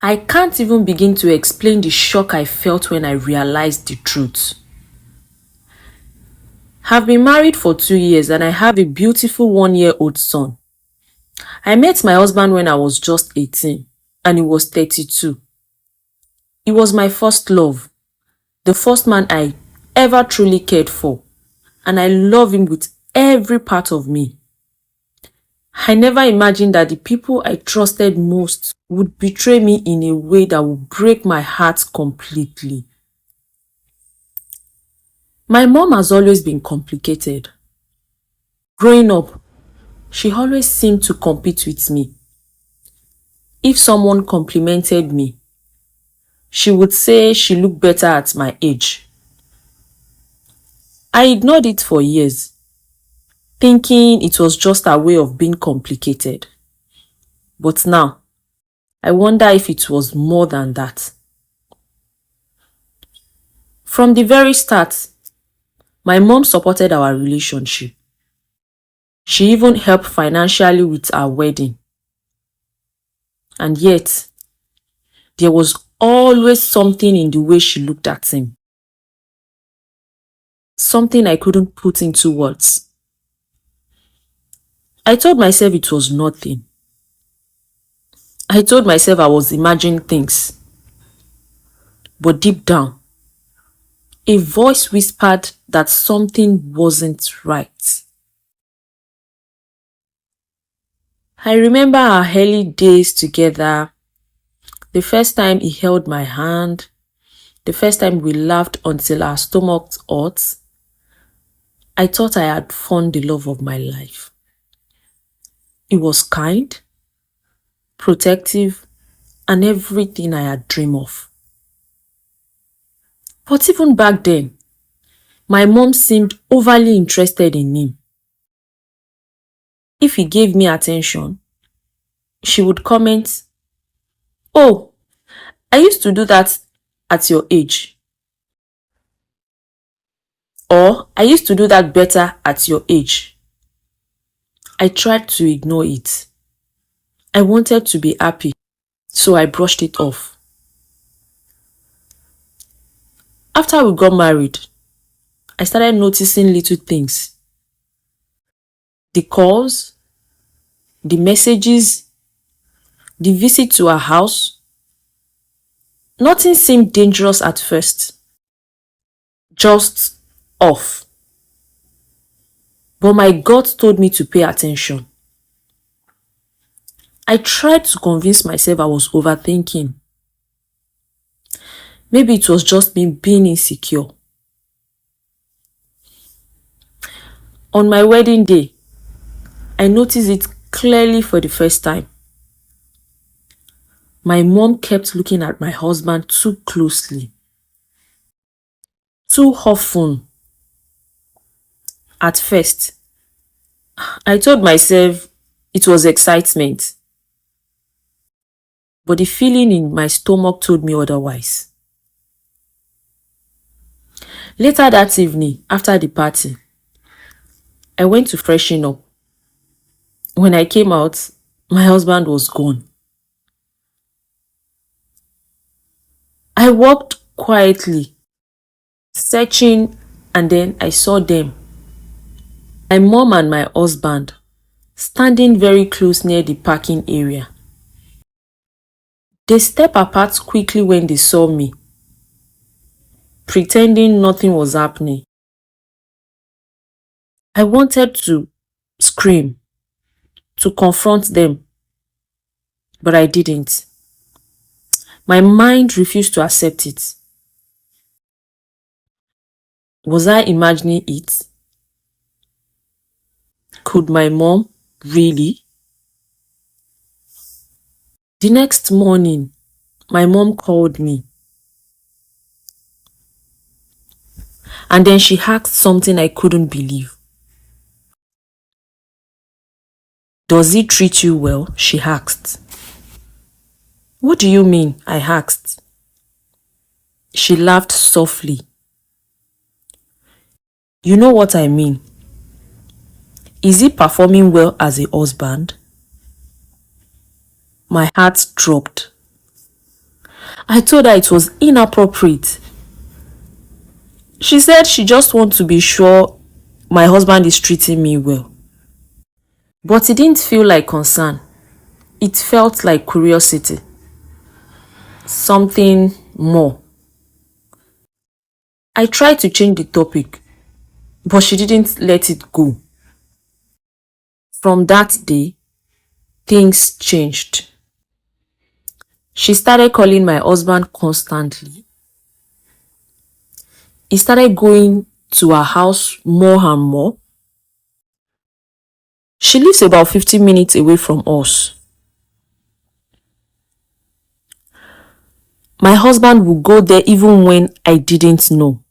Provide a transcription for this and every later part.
I can't even begin to explain the shock I felt when I realized the truth. I've been married for 2 years and I have a beautiful 1-year-old son. I met my husband when I was just 18 and he was 32. He was my first love, the first man I ever truly cared for, and I love him with every part of me. I never imagined that the people I trusted most would betray me in a way that would break my heart completely. My mom has always been complicated. Growing up, she always seemed to compete with me. If someone complimented me, she would say she looked better at my age. I ignored it for years, thinking it was just her way of being complicated. But now, I wonder if it was more than that. From the very start, my mom supported our relationship. She even helped financially with our wedding. And yet, there was always something in the way she looked at him. Something I couldn't put into words. I told myself it was nothing. I told myself I was imagining things. But deep down, a voice whispered that something wasn't right. I remember our early days together, the first time he held my hand, the first time we laughed until our stomachs hurt. I thought I had found the love of my life. He was kind, protective, and everything I had dreamed of. But even back then, my mom seemed overly interested in him. If he gave me attention, she would comment, "Oh, I used to do that at your age." Or, "I used to do that better at your age." I tried to ignore it. I wanted to be happy, so I brushed it off. After we got married, I started noticing little things. The calls, the messages, the visit to our house. Nothing seemed dangerous at first. Just off. But my gut told me to pay attention. I tried to convince myself I was overthinking. Maybe it was just me being insecure. On my wedding day, I noticed it clearly for the first time. My mom kept looking at my husband too closely, too often. At first, I told myself it was excitement, but the feeling in my stomach told me otherwise. Later that evening, after the party, I went to freshen up. When I came out, my husband was gone. I walked quietly, searching, and then I saw them. My mom and my husband standing very close near the parking area. They stepped apart quickly when they saw me, pretending nothing was happening. I wanted to scream, to confront them, but I didn't. My mind refused to accept it. Was I imagining it? Could my mom really? The next morning, my mom called me. And then she asked something I couldn't believe. "Does he treat you well?" she asked. "What do you mean?" I asked. She laughed softly. "You know what I mean. Is he performing well as a husband?" My heart dropped. I told her it was inappropriate. She said she just wants to be sure my husband is treating me well. But it didn't feel like concern. It felt like curiosity. Something more. I tried to change the topic, but she didn't let it go. From that day, things changed. She started calling my husband constantly. He started going to her house more and more. She lives about 15 minutes away from us. My husband would go there even when I didn't know.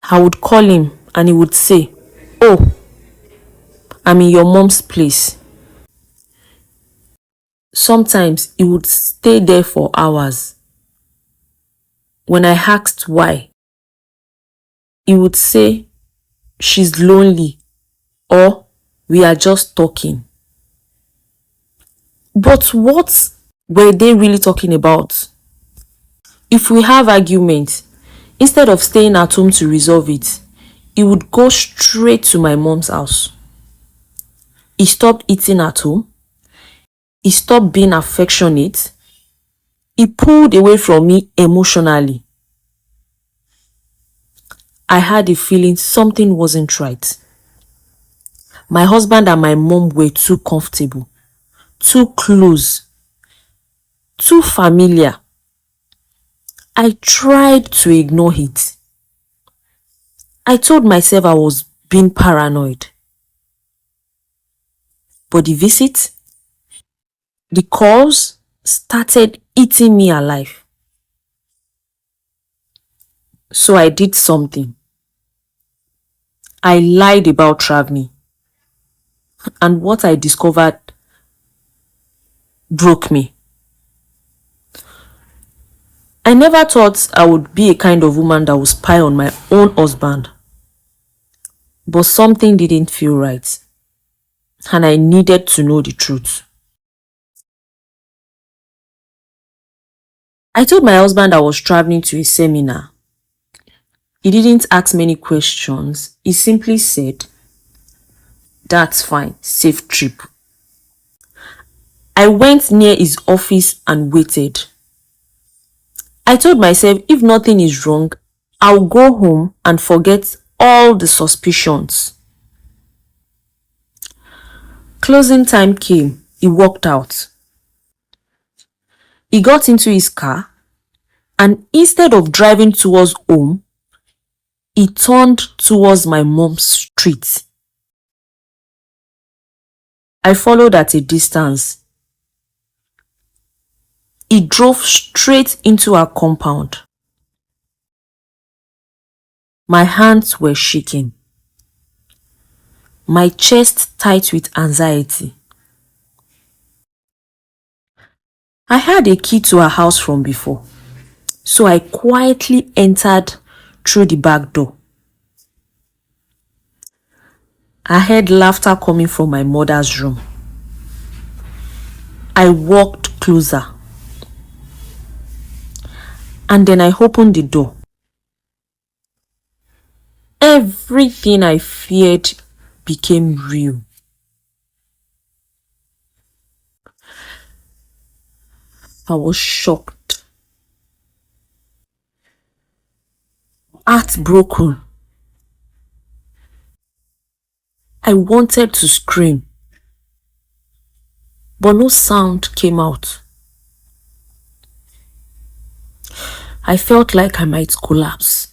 I would call him and he would say, "Oh, I'm in your mom's place." Sometimes he would stay there for hours. When I asked why, he would say, "She's lonely," or "We are just talking." But what were they really talking about? If we have arguments, instead of staying at home to resolve it, he would go straight to my mom's house. He stopped eating at home. He stopped being affectionate. He pulled away from me emotionally. I had a feeling something wasn't right. My husband and my mom were too comfortable, too close, too familiar. I tried to ignore it. I told myself I was being paranoid. But the visit, the calls started eating me alive. So I did something. I lied about traveling. And what I discovered broke me. I never thought I would be a kind of woman that would spy on my own husband. But something didn't feel right. And I needed to know the truth. I told my husband I was traveling to a seminar. He didn't ask many questions. He simply said, "That's fine, safe trip." I went near his office and waited. I told myself if nothing is wrong, I'll go home and forget all the suspicions. Closing time came. He walked out. He got into his car and instead of driving towards home, he turned towards my mom's street. I followed at a distance. He drove straight into our compound. My hands were shaking. My chest tight with anxiety. I had a key to her house from before, so I quietly entered through the back door. I heard laughter coming from my mother's room. I walked closer. And then I opened the door. Everything I feared became real. I was shocked, heartbroken. I wanted to scream, but no sound came out. I felt like I might collapse.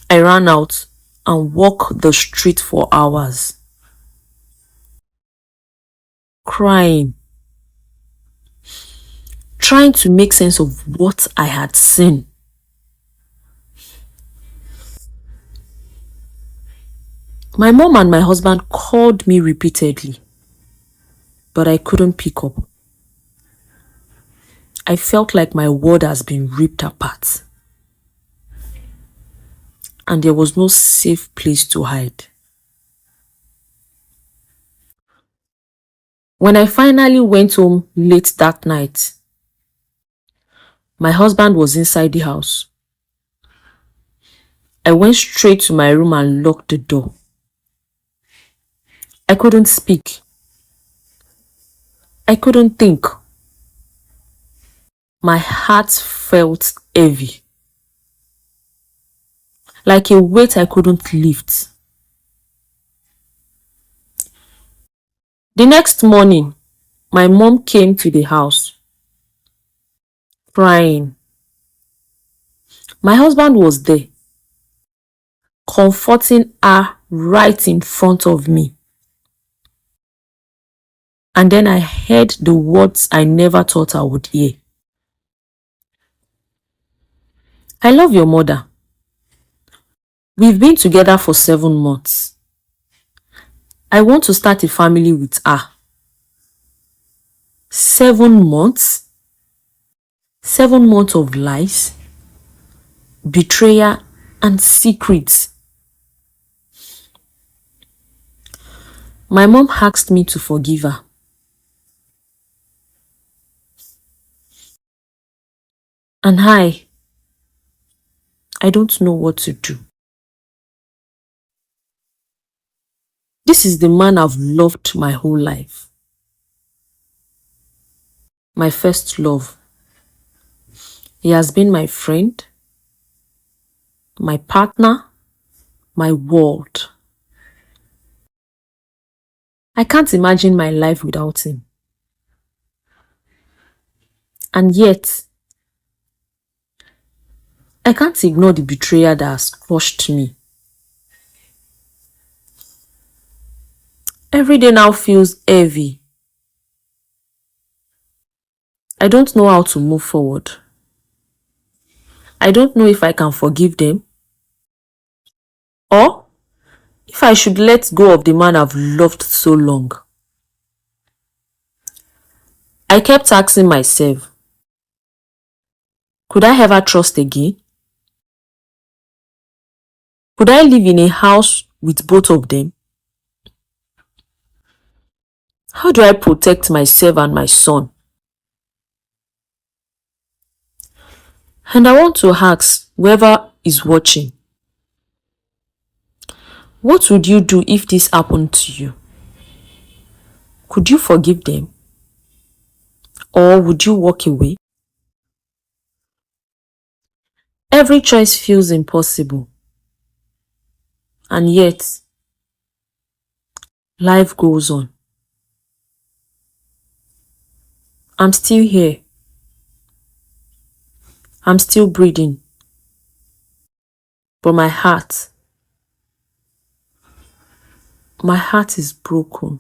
I ran out and walked the street for hours, crying, trying to make sense of what I had seen. My mom and my husband called me repeatedly, but I couldn't pick up. I felt like my world has been ripped apart, and there was no safe place to hide. When I finally went home late that night, my husband was inside the house. I went straight to my room and locked the door. I couldn't speak. I couldn't think. My heart felt heavy, like a weight I couldn't lift. The next morning, my mom came to the house, crying. My husband was there, comforting her right in front of me. And then I heard the words I never thought I would hear. I love your mother. We've been together for 7 months. I want to start a family with her. 7 months? 7 months of lies, betrayal, and secrets. My mom asked me to forgive her. And I don't know what to do. This is the man I've loved my whole life. My first love. He has been my friend, my partner, my world. I can't imagine my life without him. And yet, I can't ignore the betrayal that has crushed me. Every day now feels heavy. I don't know how to move forward. I don't know if I can forgive them, or if I should let go of the man I've loved so long. I kept asking myself, could I ever trust again? Could I live in a house with both of them? How do I protect myself and my son? And I want to ask whoever is watching, what would you do if this happened to you? Could you forgive them? Or would you walk away? Every choice feels impossible. And yet, life goes on. I'm still here. I'm still breathing. But my heart is broken.